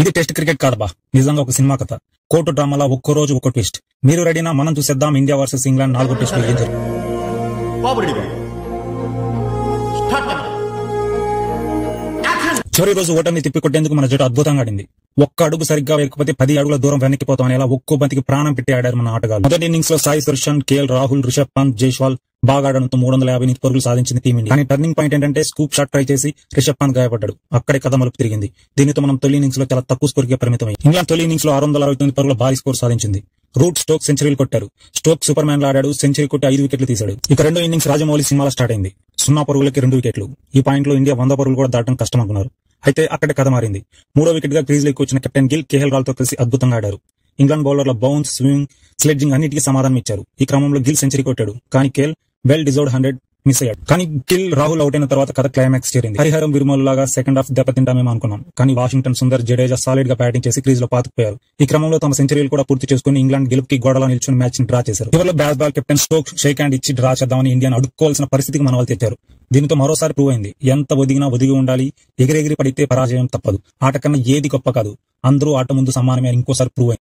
ఇది test cricket కాదబా, నిజంగా ఒక సినిమా కథ. కోర్టు డ్రామాలా ఒక్కో రోజు ఒక్కో ట్విస్ట్. మీరు రెడీనా? మనం చూసేద్దాం ఇండియా వర్సెస్ ఇంగ్లాండ్ 4వ టెస్ట్ లో ఏం జరుగుతుంది. చివరి రోజు ఓటమిని తిప్పికొట్టేందుకు మన జట్టు అద్భుతంగా ఆడింది. ఒక్క అడుగు సరిగ్గా వేయకపోతే 10 అడుగుల దూరం వెనక్కిపోతాం అనేలా ఒక్కో బంతికి ప్రాణం పెట్టి ఆడారు మన ఆటగాళ్లు. మొదటి ఇన్నింగ్స్ లో సాయి సుదర్శన్, కేఎల్ రాహుల్, రిషబ్ పంత్, జైస్వాల్ బాగా ఆడడంతో 358 పరుగులు సాధించింది టీమిండియా. కానీ టర్నింగ్ పాయింట్ ఏంటంటే స్కూప్ షాట్ ట్రై చేసి రిషబ్ పంత్ గాయపడ్డాడు. అక్కడే కథ మలుపు తిరిగింది. దీనితో మనం తొలి ఇన్నింగ్స్ లో చాలా తక్కువ స్కోర్ కి పరిమితమై ఇంగ్లాండ్ తొలి ఇన్నింగ్స్ లో 669 పరుగుల భారీ స్కోర్ సాధించింది. రూట్, స్టోక్ సెంచరీలు కొట్టారు. స్టోక్ సూపర్ మ్యాన్ లా ఆడాడు, సెంచరీ కొట్టి 5 వికెట్లు తీశాడు. ఇక రెండో ఇన్నింగ్స్ రాజమౌళి సినిమాలో స్టార్ట్ అయింది. 0 పరుగులకి 2 వికెట్లు. ఈ పాయింట్ లో ఇండియా 100 పరుగులు కూడా దాటడం కష్టం అనుకున్నారు. అయితే అక్కడే కథ మారింది. 3వ వికెట్ గా క్రీజ్ లోకి వచ్చిన కెప్టెన్ గిల్, కేఎల్ రాహుల్ తో కలిసి అద్భుతంగా ఆడారు. ఇంగ్లాండ్ బౌలర్ల బౌన్స్, స్వింగ్, స్లెడ్జింగ్ అన్నిటికీ సమాధానం ఇచ్చారు. ఈ క్రమంలో గిల్ సెంచరీ కొట్టాడు. కానీ కేఎల్ వెల్ డిజర్వ్డ్ 100 మిస్ అయ్యాడు. కానీ గిల్, రాహుల్ అవుట్ అయిన తర్వాత కథ క్లైమాక్స్ చేరింది. హరిహరం విరుమల్ లాగా సెకండ్ హాఫ్ దెబ్బతింటామేమో అనుకున్నాం. కానీ వాషింగ్టన్ సుందర్, జడేజా సాలిడ్ గా బ్యాటింగ్ చేసి క్రీజ్ లో పాతుకుపోయారు. ఈ క్రమంలో తమ సెంచరీలు కూడా పూర్తి చేసుకుని ఇంగ్లాండ్ గెలుపుకి గోడలో నిల్చుని మ్యాచ్ ని డ్రా చేశారు. చివరిలో Bazball captain Stokes shake hand ఇచ్చి డ్రా చేద్దామని ఇండియాను అడుక్కోవాల్సిన పరిస్థితికి మన వాళ్ళు తెచ్చారు. దీనితో మరోసారి ప్రూవ్ అయింది, ఎంత ఒదిగినా ఒదిగి ఉండాలి, ఎగిరెగిరి పడితే పరాజయం తప్పదు. ఆట కన్నా ఏది గొప్ప కాదు, అందరూ ఆట ముందు సమానమే ఇంకోసారి ప్రూవ్ అయింది.